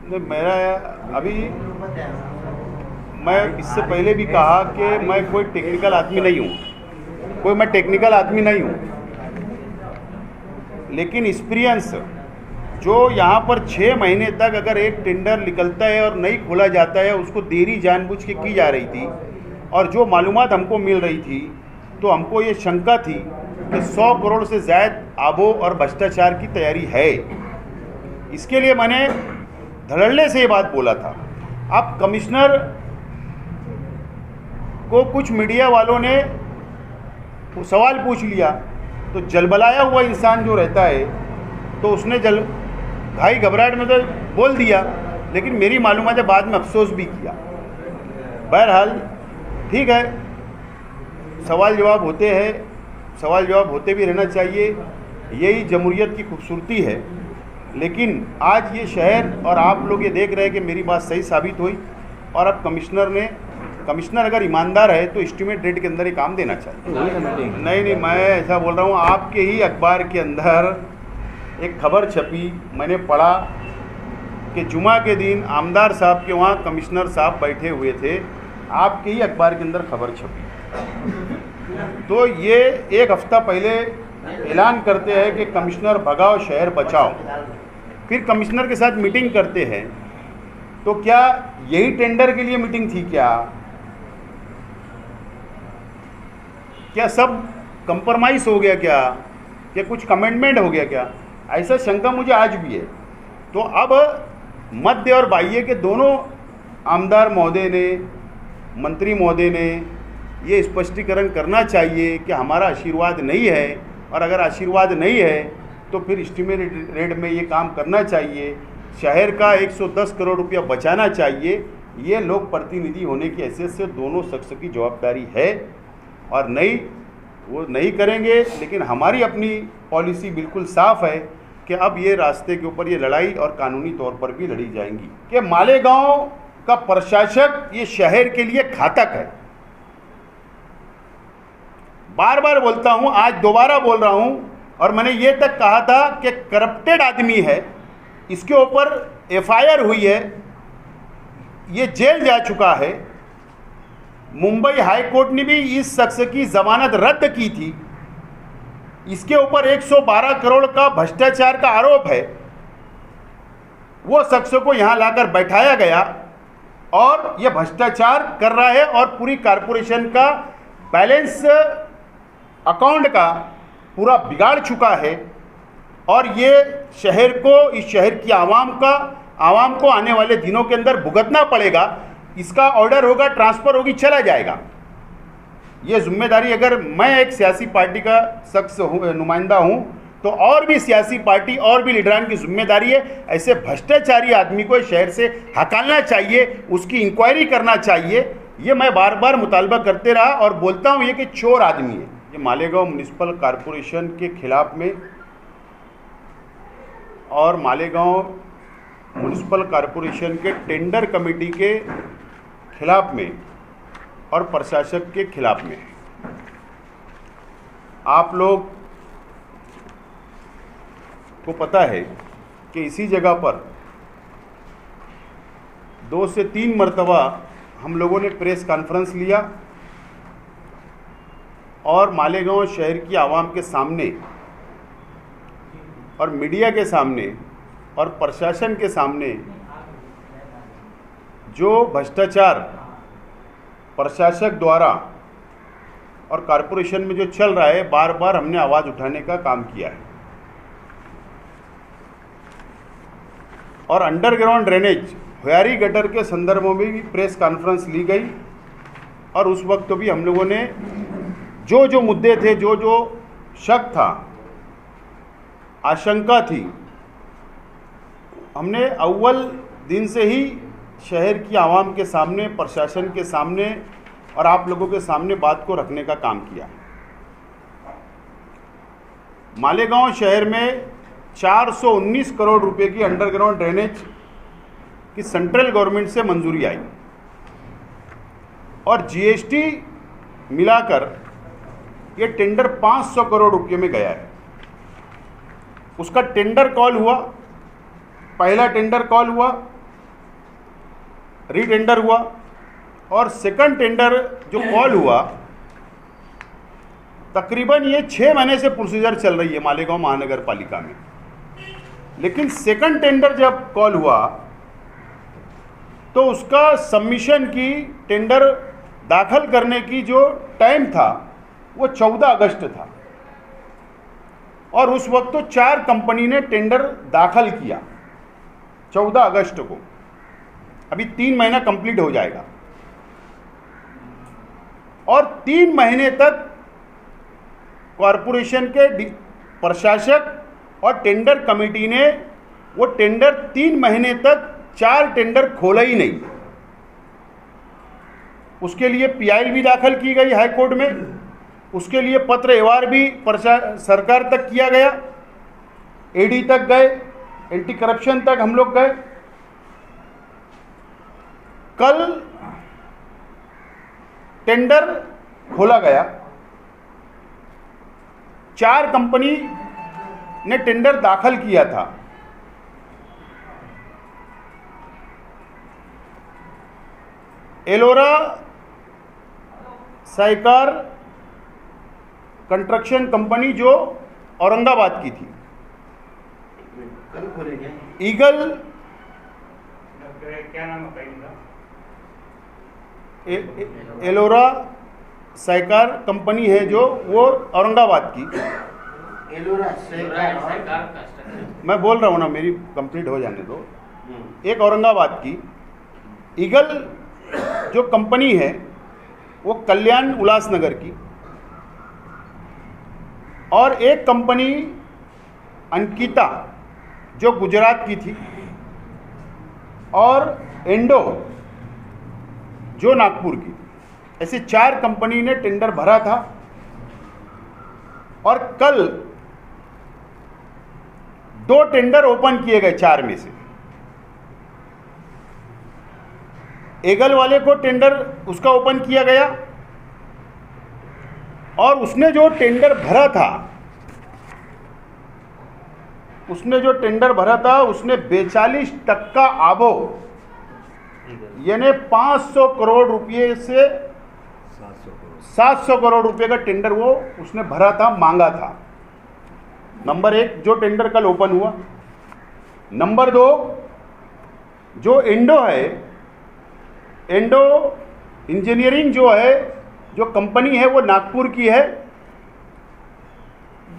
नहीं, मेरा अभी मैं इससे पहले भी कहा कि मैं कोई टेक्निकल आदमी नहीं हूँ, मैं टेक्निकल आदमी नहीं हूँ, लेकिन एक्सपीरियंस जो यहाँ पर 6 महीने तक अगर एक टेंडर निकलता है और नहीं खोला जाता है, उसको देरी जानबूझ के की जा रही थी, और जो मालूमात हमको मिल रही थी तो हमको ये शंका थी कि 100 करोड़ से ज़्यादा आबो और भ्रष्टाचार की तैयारी है। इसके लिए मैंने धड़ल्ले से ये बात बोला था। अब कमिश्नर को कुछ मीडिया वालों ने सवाल पूछ लिया, तो जलबलाया हुआ इंसान जो रहता है तो उसने घाई घबराहट में तो बोल दिया, लेकिन मेरी मालूमात है बाद में अफसोस भी किया। बहरहाल ठीक है, सवाल जवाब होते हैं, सवाल जवाब होते भी रहना चाहिए, यही जमहूरियत की खूबसूरती है। लेकिन आज ये शहर और आप लोग ये देख रहे हैं कि मेरी बात सही साबित हुई, और अब कमिश्नर अगर ईमानदार है तो एस्टिमेट डेट के अंदर ही काम देना चाहिए। नहीं, मैं ऐसा बोल रहा हूँ, आपके ही अखबार के अंदर एक खबर छपी, मैंने पढ़ा कि जुमा के दिन आमदार साहब के वहाँ कमिश्नर साहब बैठे हुए थे, आपके ही अखबार के अंदर खबर छपी। तो ये एक हफ्ता पहले ऐलान करते हैं कि कमिश्नर भगाओ शहर बचाओ, फिर कमिश्नर के साथ मीटिंग करते हैं, तो क्या यही टेंडर के लिए मीटिंग थी? क्या सब कंप्रोमाइज हो गया? क्या कुछ कमेंटमेंट हो गया क्या? ऐसा शंका मुझे आज भी है। तो अब मध्य और बाह्य के दोनों आमदार महोदय ने, मंत्री महोदय ने ये स्पष्टीकरण करना चाहिए कि हमारा आशीर्वाद नहीं है, और अगर आशीर्वाद नहीं है तो फिर एस्टिमेट रेट में ये काम करना चाहिए, शहर का 110 करोड़ रुपया बचाना चाहिए। ये लोक प्रतिनिधि होने की हैसियत से दोनों शख्स की जवाबदारी है, और वो नहीं करेंगे। लेकिन हमारी अपनी पॉलिसी बिल्कुल साफ है कि अब ये रास्ते के ऊपर ये लड़ाई और कानूनी तौर पर भी लड़ी जाएंगी कि मालेगांव का प्रशासक ये शहर के लिए घातक है। बार बार बोलता हूं, आज दोबारा बोल रहा हूं, और मैंने ये तक कहा था कि करप्टेड आदमी है, इसके ऊपर एफआईआर हुई है, ये जेल जा चुका है। मुंबई हाई कोर्ट ने भी इस शख्स की जमानत रद्द की थी। इसके ऊपर 112 करोड़ का भ्रष्टाचार का आरोप है। वो शख्स को यहां लाकर बैठाया गया और ये भ्रष्टाचार कर रहा है, और पूरी कारपोरेशन का बैलेंस अकाउंट का पूरा बिगाड़ चुका है। और ये शहर को, इस शहर की आवाम को आने वाले दिनों के अंदर भुगतना पड़ेगा। इसका ऑर्डर होगा, ट्रांसफ़र होगी, चला जाएगा। ये जिम्मेदारी, अगर मैं एक सियासी पार्टी का शख्स नुमाइंदा हूँ, तो और भी सियासी पार्टी और भी लीडरान की जिम्मेदारी है, ऐसे भ्रष्टाचारी आदमी को शहर से हटाना चाहिए, उसकी इंक्वायरी करना चाहिए। ये मैं बार बार मुतालबा करते रहा और बोलता हूँ ये कि चोर आदमी है। ये मालेगांव म्युनिसिपल कॉरपोरेशन के खिलाफ में और मालेगांव म्युनिसिपल कॉरपोरेशन के टेंडर कमेटी के खिलाफ में और प्रशासक के खिलाफ में। आप लोग को पता है कि इसी जगह पर 2 से 3 मरतबा हम लोगों ने प्रेस कॉन्फ्रेंस लिया और मालेगांव शहर की आवाम के सामने और मीडिया के सामने और प्रशासन के सामने जो भ्रष्टाचार प्रशासक द्वारा और कॉरपोरेशन में जो चल रहा है, बार बार हमने आवाज़ उठाने का काम किया है। और अंडरग्राउंड ड्रेनेज, हुयारी गटर के संदर्भों में भी प्रेस कॉन्फ्रेंस ली गई, और उस वक्त भी हम लोगों ने जो मुद्दे थे, जो शक था, आशंका थी, हमने अव्वल दिन से ही शहर की आवाम के सामने, प्रशासन के सामने और आप लोगों के सामने बात को रखने का काम किया। मालेगांव शहर में 419 करोड़ रुपए की अंडरग्राउंड ड्रेनेज की सेंट्रल गवर्नमेंट से मंजूरी आई, और जीएसटी मिलाकर ये टेंडर 500 करोड़ रुपए में गया है। उसका टेंडर कॉल हुआ, पहला टेंडर कॉल हुआ, रीटेंडर हुआ और सेकंड टेंडर जो कॉल हुआ, तकरीबन ये 6 महीने से प्रोसीजर चल रही है मालेगांव महानगर पालिका में। लेकिन सेकंड टेंडर जब कॉल हुआ तो उसका सबमिशन की, टेंडर दाखिल करने की जो टाइम था वो 14 अगस्त था और उस वक्त तो 4 कंपनी ने टेंडर दाखिल किया 14 अगस्त को। अभी 3 महीना कंप्लीट हो जाएगा और 3 महीने तक कॉरपोरेशन के प्रशासक और टेंडर कमेटी ने वो टेंडर 3 महीने तक 4 टेंडर खोला ही नहीं। उसके लिए पीआईल भी दाखिल की गई हाई कोर्ट में, उसके लिए पत्र एवार भी सरकार तक किया गया, एडी तक गए, एंटी करप्शन तक हम लोग गए। कल टेंडर खोला गया, 4 कंपनी ने टेंडर दाखिल किया था। एलोरा साइकार कंस्ट्रक्शन कंपनी जो औरंगाबाद की थी, ईगल, क्या नाम है एलोरा साइकार कंपनी है जो वो औरंगाबाद की। मैं बोल रहा हूँ ना, मेरी कंप्लीट हो जाने दो। एक औरंगाबाद की ईगल जो कंपनी है वो कल्याण उल्लासनगर की, और एक कंपनी अंकिता जो गुजरात की थी, और एंडो जो नागपुर की। ऐसे 4 कंपनी ने टेंडर भरा था और कल 2 टेंडर ओपन किए गए 4 में से। एगल वाले को टेंडर उसका ओपन किया गया और उसने जो टेंडर भरा था उसने 42% आबो यानी 500 करोड़ रुपये से 700 करोड़ रुपये का टेंडर वो उसने भरा था, मांगा था। नंबर 1 जो टेंडर कल ओपन हुआ। नंबर 2 जो एंडो है, एंडो इंजीनियरिंग जो है, जो कंपनी है वो नागपुर की है,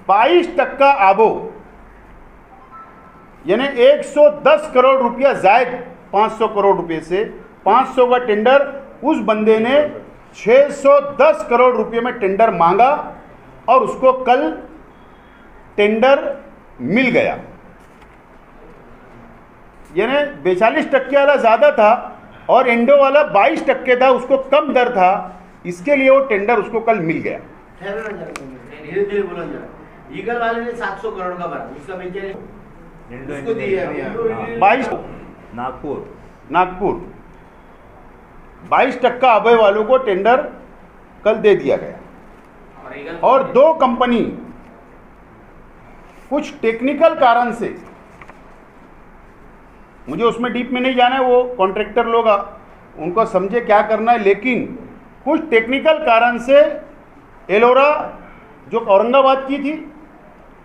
22% आबो यानी 110 करोड़ रुपया जायद 500 करोड़ रुपए से 500 का टेंडर उस बंदे ने 610 करोड़ रुपए में टेंडर मांगा और उसको कल टेंडर मिल गया। यानी 42% वाला ज़्यादा था और एंडो वाला 22% था, उसको कम दर था, इसके लिए वो टेंडर उसको कल मिल गया। धीरे धीरे बोलो जरा। ईगल वाले ने 700 करोड़ का भरा, उसका बेचे उसको दिया अभी 22 नागपुर 22% अभय वालों को टेंडर कल दे दिया गया। और 2 कंपनी कुछ टेक्निकल कारण से, मुझे उसमें डीप में नहीं जाना है, वो कॉन्ट्रैक्टर लोग उनको समझे क्या करना है, लेकिन कुछ टेक्निकल कारण से एलोरा जो औरंगाबाद की थी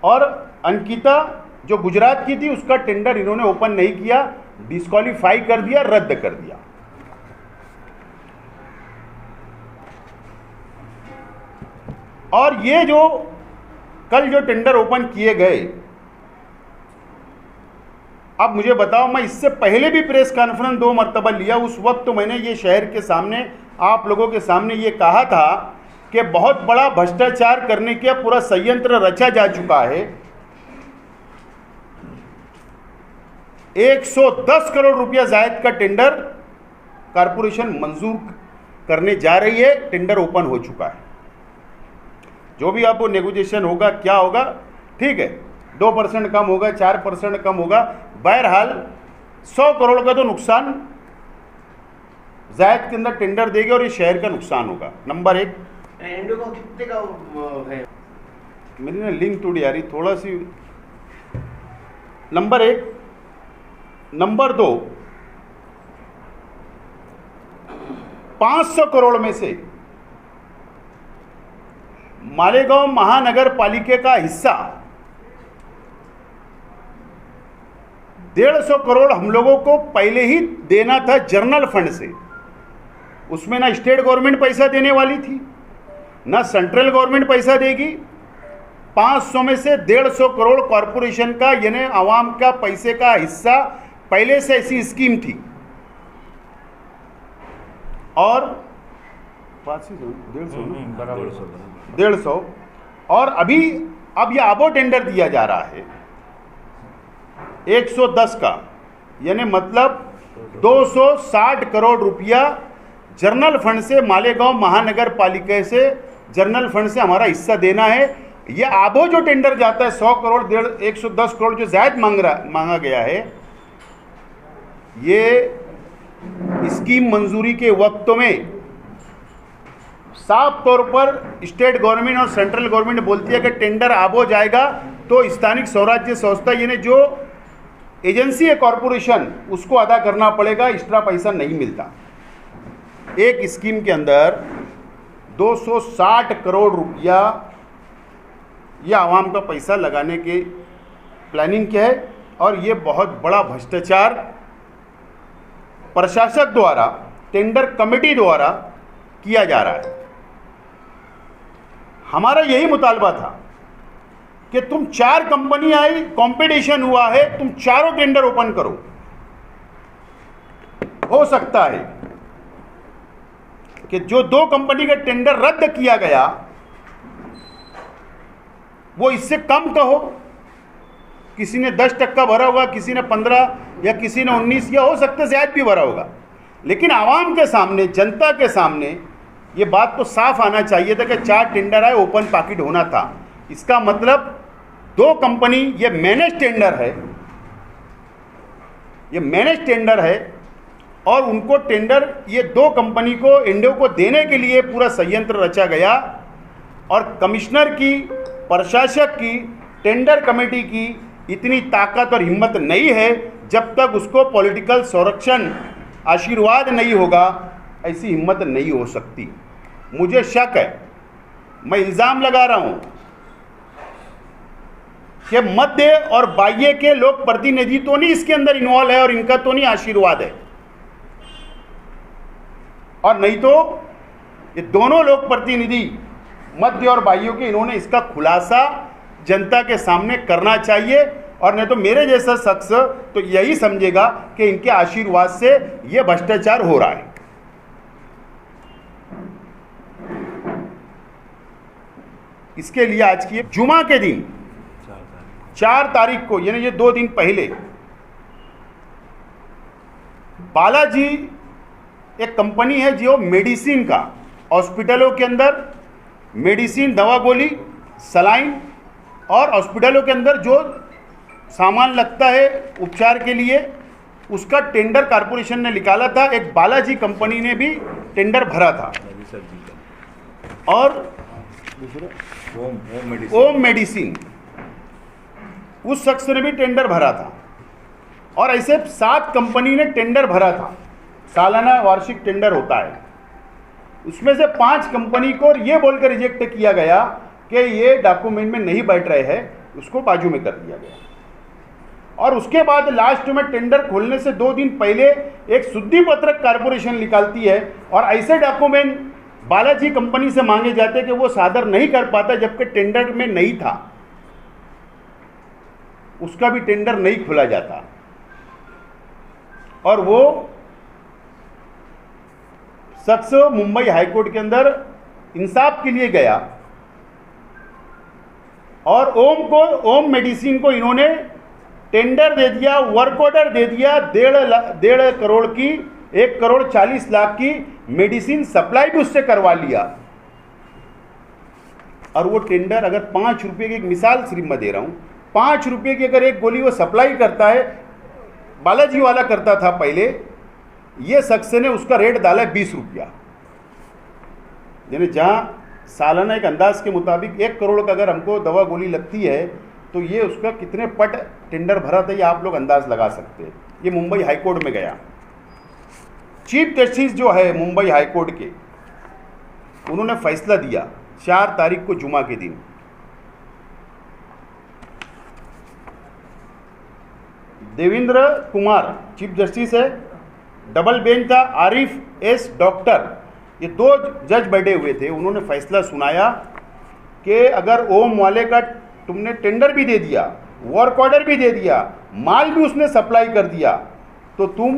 और अंकिता जो गुजरात की थी उसका टेंडर इन्होंने ओपन नहीं किया, डिस्क्वालीफाई कर दिया, रद्द कर दिया। और ये जो कल जो टेंडर ओपन किए गए, अब मुझे बताओ, मैं इससे पहले भी प्रेस कॉन्फ्रेंस 2 मरतबा लिया, उस वक्त तो मैंने ये शहर के सामने, आप लोगों के सामने ये कहा था कि बहुत बड़ा भ्रष्टाचार करने का पूरा संयंत्र रचा जा चुका है। 110 करोड़ रुपया जायद का टेंडर कारपोरेशन मंजूर करने जा रही है, टेंडर ओपन हो चुका है। जो भी आपको नेगोशिएशन होगा, क्या होगा, ठीक है, 2% कम होगा, 4% कम होगा, बहरहाल 100 करोड़ का तो नुकसान जायद के अंदर टेंडर देगी और ये शहर का नुकसान होगा। नंबर 1। एंडो का कितने का है? मेरी ना लिंक टूट जा रही थोड़ा सी। नंबर 1। नंबर 2, 500 करोड़ में से मालेगांव महानगर पालिका का हिस्सा 150 करोड़ हम लोगों को पहले ही देना था जनरल फंड से। उसमें ना स्टेट गवर्नमेंट पैसा देने वाली थी, ना सेंट्रल गवर्नमेंट पैसा देगी। 500 में से 150 करोड़ कॉरपोरेशन का यानी आवाम का पैसे का हिस्सा पहले से ऐसी स्कीम थी। और 150 और अब ये आबो टेंडर दिया जा रहा है 110 का, यानी मतलब 260 करोड़ रुपया जनरल फंड से, मालेगांव महानगर पालिका से जनरल फंड से हमारा हिस्सा देना है। ये आबो जो टेंडर जाता है 100 करोड़ 110 करोड़ जो जायद मांगा गया है, ये स्कीम मंजूरी के वक्त में साफ तौर पर स्टेट गवर्नमेंट और सेंट्रल गवर्नमेंट बोलती है कि टेंडर आबो जाएगा तो स्थानिक स्वराज्य संस्था यानी जो एजेंसी है कॉरपोरेशन उसको अदा करना पड़ेगा, एक्स्ट्रा पैसा नहीं मिलता। एक स्कीम के अंदर 260 करोड़ रुपया यह आवाम का पैसा लगाने के प्लानिंग क्या है, और ये बहुत बड़ा भ्रष्टाचार प्रशासक द्वारा, टेंडर कमेटी द्वारा किया जा रहा है। हमारा यही मुतालबा था कि तुम 4 कंपनी आई, कंपटीशन हुआ है, तुम चारों टेंडर ओपन करो। हो सकता है कि जो 2 कंपनी का टेंडर रद्द किया गया वो इससे कम कहो, किसी ने 10% भरा होगा, किसी ने 15 या किसी ने 19 या हो सकता है ज्यादा भी भरा होगा, लेकिन आवाम के सामने, जनता के सामने ये बात तो साफ आना चाहिए था कि 4 टेंडर आए, ओपन पाकिट होना था। इसका मतलब 2 कंपनी, ये मैनेज टेंडर है, ये मैनेज टेंडर है, और उनको टेंडर ये 2 कंपनी को, इंडियो को देने के लिए पूरा संयंत्र रचा गया। और कमिश्नर की, प्रशासक की, टेंडर कमेटी की इतनी ताकत और हिम्मत नहीं है, जब तक उसको पॉलिटिकल संरक्षण आशीर्वाद नहीं होगा, ऐसी हिम्मत नहीं हो सकती। मुझे शक है, मैं इल्ज़ाम लगा रहा हूं कि मध्य और बाह्य के लोक प्रतिनिधि तो नहीं इसके अंदर इन्वॉल्व है, और इनका तो नहीं आशीर्वाद है, और नहीं तो ये दोनों लोक प्रतिनिधि मध्य और बाह्यों के, इन्होंने इसका खुलासा जनता के सामने करना चाहिए। और नहीं तो मेरे जैसा शख्स तो यही समझेगा कि इनके आशीर्वाद से यह भ्रष्टाचार हो रहा है। इसके लिए आज की जुमा के दिन 4 तारीख को, यानी ये 2 दिन पहले, बालाजी एक कंपनी है जो मेडिसिन का, हॉस्पिटलों के अंदर मेडिसिन, दवा गोली, सलाइन और हॉस्पिटलों के अंदर जो सामान लगता है उपचार के लिए, उसका टेंडर कॉरपोरेशन ने निकाला था। एक बालाजी कंपनी ने भी टेंडर भरा था, और ओम मेडिसिन उस शख्स ने भी टेंडर भरा था, और ऐसे 7 कंपनी ने टेंडर भरा था। सालाना वार्षिक टेंडर होता है, उसमें से 5 कंपनी को ये बोलकर रिजेक्ट किया गया कि ये डॉक्यूमेंट में नहीं बैठ रहे हैं, उसको बाजू में कर दिया गया। और उसके बाद लास्ट में टेंडर खोलने से 2 दिन पहले एक शुद्धि पत्रक कॉरपोरेशन निकालती है, और ऐसे डॉक्यूमेंट बालाजी कंपनी से मांगे जाते कि वो सादर नहीं कर पाता, जबकि टेंडर में नहीं था, उसका भी टेंडर नहीं खोला जाता। और वो शख्स मुंबई हाईकोर्ट के अंदर इंसाफ के लिए गया, और ओम मेडिसिन को इन्होंने टेंडर दे दिया, वर्क ऑर्डर दे दिया, 1.5 करोड़ की, 1,40,00,000 की मेडिसिन सप्लाई भी उससे करवा लिया। और वो टेंडर अगर 5 रुपये की, एक मिसाल सिर्फ मैं दे रहा हूं, 5 रुपये की अगर एक गोली वो सप्लाई करता है, बालाजी वाला करता था पहले, ये शख्स ने उसका रेट डाला 20 रुपया। यानी जहां सालाना एक अंदाज के मुताबिक 1 करोड़ का अगर हमको दवा गोली लगती है, तो ये उसका कितने पट टेंडर भरा था, ये आप लोग अंदाज लगा सकते हैं। ये मुंबई हाईकोर्ट में गया, चीफ जस्टिस जो है मुंबई हाई कोर्ट के, उन्होंने फैसला दिया 4 तारीख को जुमा के दिन। देवेंद्र कुमार चीफ जस्टिस है, डबल बेंच था, आरिफ एस डॉक्टर, ये 2 जज बैठे हुए थे। उन्होंने फैसला सुनाया कि अगर ओम वाले का तुमने टेंडर भी दे दिया, वर्क ऑर्डर भी दे दिया, माल भी उसने सप्लाई कर दिया, तो तुम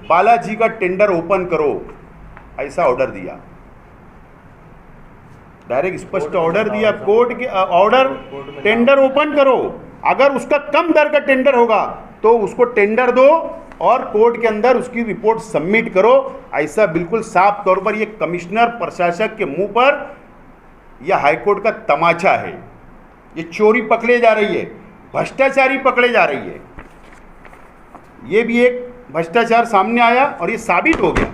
बालाजी का टेंडर ओपन करो, ऐसा ऑर्डर दिया। डायरेक्ट स्पष्ट ऑर्डर दिया कोर्ट के, ऑर्डर टेंडर ओपन करो, अगर उसका कम दर का टेंडर होगा तो उसको टेंडर दो और कोर्ट के अंदर उसकी रिपोर्ट सबमिट करो। ऐसा बिल्कुल साफ तौर पर ये कमिश्नर प्रशासक के मुंह पर यह हाईकोर्ट का तमाचा है। ये चोरी पकड़े जा रही है, भ्रष्टाचारी पकड़े जा रही है। ये भी एक भ्रष्टाचार सामने आया और ये साबित हो गया।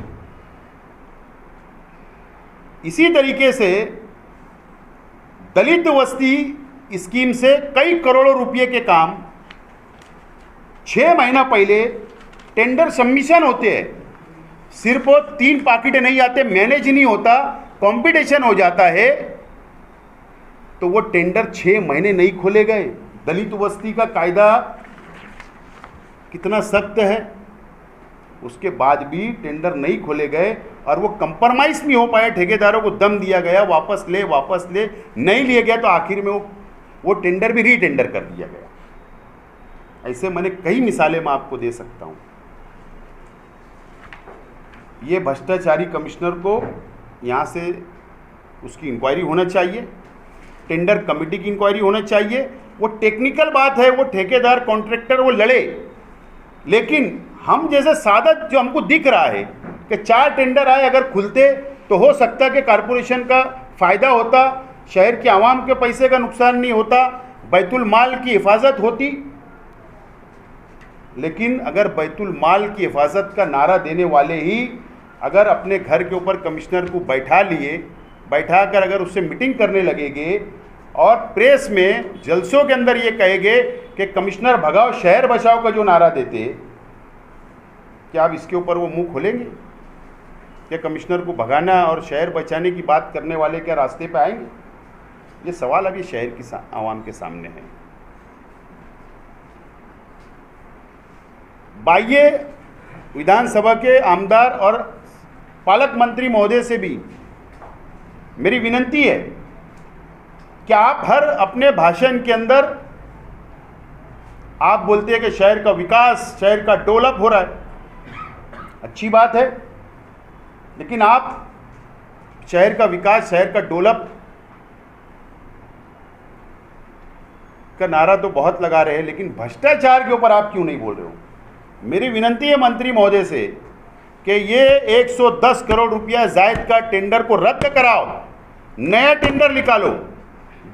इसी तरीके से दलित वस्ती स्कीम से कई करोड़ों रुपए के काम 6 महीना पहले टेंडर सबमिशन होते हैं, सिर्फ 3 पाकिट नहीं आते, मैनेज नहीं होता, कंपटीशन हो जाता है, तो वो टेंडर 6 महीने नहीं खोले गए। दलित वस्ती का कायदा कितना सख्त है, उसके बाद भी टेंडर नहीं खोले गए और वो कंप्रोमाइज़ नहीं हो पाए। ठेकेदारों को दम दिया गया, वापस ले, नहीं लिया गया तो आखिर में वो टेंडर भी रीटेंडर कर दिया गया। ऐसे मैंने कई मिसालें मैं आपको दे सकता हूँ। ये भ्रष्टाचारी कमिश्नर को यहाँ से उसकी इंक्वायरी होना चाहिए, टेंडर कमेटी की इंक्वायरी होना चाहिए। वो टेक्निकल बात है, वो ठेकेदार कॉन्ट्रैक्टर वो लड़े, लेकिन हम जैसे सादा जो हमको दिख रहा है कि 4 टेंडर आए, अगर खुलते तो हो सकता कि कारपोरेशन का फ़ायदा होता, शहर के आवाम के पैसे का नुकसान नहीं होता, बैतुल माल की हिफाजत होती। लेकिन अगर बैतुल माल की हिफाजत का नारा देने वाले ही अगर अपने घर के ऊपर कमिश्नर को बैठाकर अगर उससे मीटिंग करने लगेंगे और प्रेस में जलसों के अंदर ये कहेंगे कि कमिश्नर भगाओ शहर बचाओ का जो नारा देते, क्या आप इसके ऊपर वो मुंह खोलेंगे? क्या कमिश्नर को भगाना और शहर बचाने की बात करने वाले क्या रास्ते पे आएंगे? ये सवाल अभी शहर की आवाम के सामने है। बाह्य विधानसभा के आमदार और पालक मंत्री महोदय से भी मेरी विनती है कि आप हर अपने भाषण के अंदर आप बोलते हैं कि शहर का विकास, शहर का डेवलप हो रहा है, अच्छी बात है, लेकिन आप शहर का विकास, शहर का डेवलप का नारा तो बहुत लगा रहे हैं, लेकिन भ्रष्टाचार के ऊपर आप क्यों नहीं बोल रहे हो? मेरी विनती है मंत्री महोदय से कि ये 110 करोड़ रुपया जायद का टेंडर को रद्द कराओ, नया टेंडर निकालो।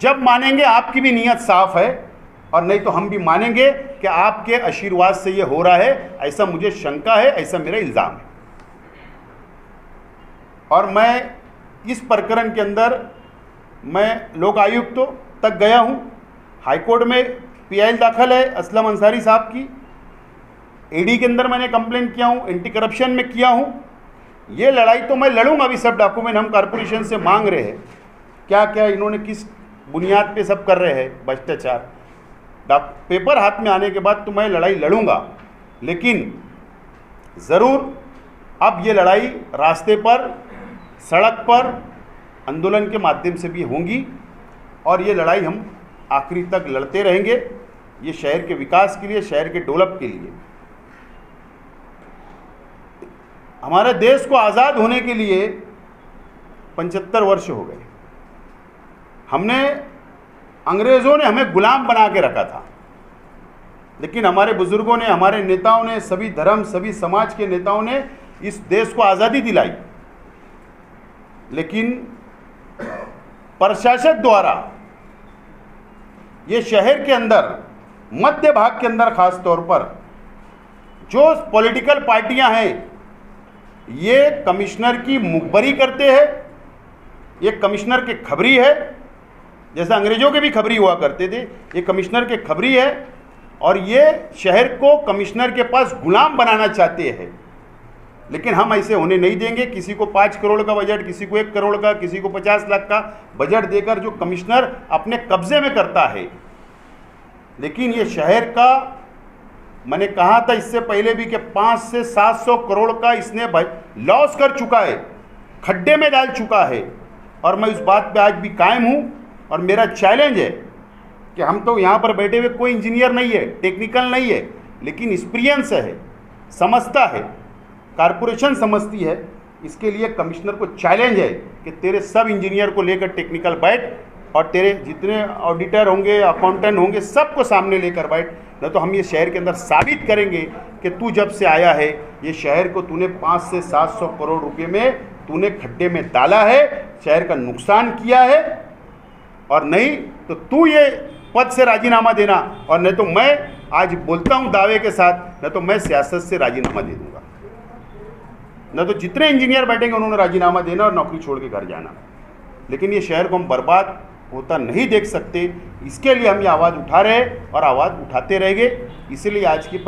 जब मानेंगे आपकी भी नीयत साफ है, और नहीं तो हम भी मानेंगे कि आपके आशीर्वाद से ये हो रहा है, ऐसा मुझे शंका है, ऐसा मेरा इल्ज़ाम है। और मैं इस प्रकरण के अंदर मैं लोक आयुक्त तक गया हूँ, हाईकोर्ट में पीआईएल दाखिल है असलम अंसारी साहब की, ईडी के अंदर मैंने कंप्लेंट किया हूँ, एंटी करप्शन में किया हूँ। ये लड़ाई तो मैं लड़ूंगा। अभी सब डॉक्यूमेंट हम कॉरपोरेशन से मांग रहे हैं, क्या क्या इन्होंने किस बुनियाद पे सब कर रहे हैं भ्रष्टाचार। पेपर हाथ में आने के बाद तो मैं लड़ाई लड़ूंगा, लेकिन ज़रूर अब ये लड़ाई रास्ते पर, सड़क पर, आंदोलन के माध्यम से भी होंगी, और ये लड़ाई हम आखिरी तक लड़ते रहेंगे, ये शहर के विकास के लिए, शहर के डेवलप के लिए। हमारे देश को आज़ाद होने के लिए 75 वर्ष हो गए। अंग्रेज़ों ने हमें गुलाम बना के रखा था, लेकिन हमारे बुजुर्गों ने, हमारे नेताओं ने, सभी धर्म, सभी समाज के नेताओं ने इस देश को आज़ादी दिलाई। लेकिन प्रशासक द्वारा ये शहर के अंदर, मध्य भाग के अंदर खास तौर पर जो पॉलिटिकल पार्टियां हैं, ये कमिश्नर की मुखबरी करते हैं। ये कमिश्नर के खबरी है, जैसे अंग्रेजों के भी खबरी हुआ करते थे, ये कमिश्नर के खबरी है, और ये शहर को कमिश्नर के पास गुलाम बनाना चाहते हैं। लेकिन हम ऐसे होने नहीं देंगे। किसी को 5 करोड़ का बजट, किसी को 1 करोड़ का, किसी को 50 लाख का बजट देकर जो कमिश्नर अपने कब्जे में करता है। लेकिन ये शहर का, मैंने कहा था इससे पहले भी कि 500 से 700 करोड़ का इसने लॉस कर चुका है, खड्डे में डाल चुका है। और मैं इस बात पे आज भी कायम हूँ। और मेरा चैलेंज है कि हम तो यहाँ पर बैठे हुए कोई इंजीनियर नहीं है, टेक्निकल नहीं है, लेकिन एक्सपीरियंस है, समझता है, कारपोरेशन समझती है। इसके लिए कमिश्नर को चैलेंज है कि तेरे सब इंजीनियर को लेकर टेक्निकल बैठ और तेरे जितने ऑडिटर होंगे, अकाउंटेंट होंगे, सबको सामने लेकर बैठ। न तो हम ये शहर के अंदर साबित करेंगे कि तू जब से आया है ये शहर को तूने 500 से 700 करोड़ रुपए में तूने खड्डे में डाला है, शहर का नुकसान किया है। और नहीं तो तू ये पद से राजीनामा देना, और नहीं तो मैं आज बोलता हूँ दावे के साथ, न तो मैं सियासत से राजीनामा दे दूंगा, न तो जितने इंजीनियर बैठेंगे उन्होंने राजीनामा देना और नौकरी छोड़ के घर जाना। लेकिन ये शहर को हम बर्बाद होता नहीं देख सकते। इसके लिए हम ये आवाज़ उठा रहे और आवाज़ उठाते रहेंगे। इसलिए आज की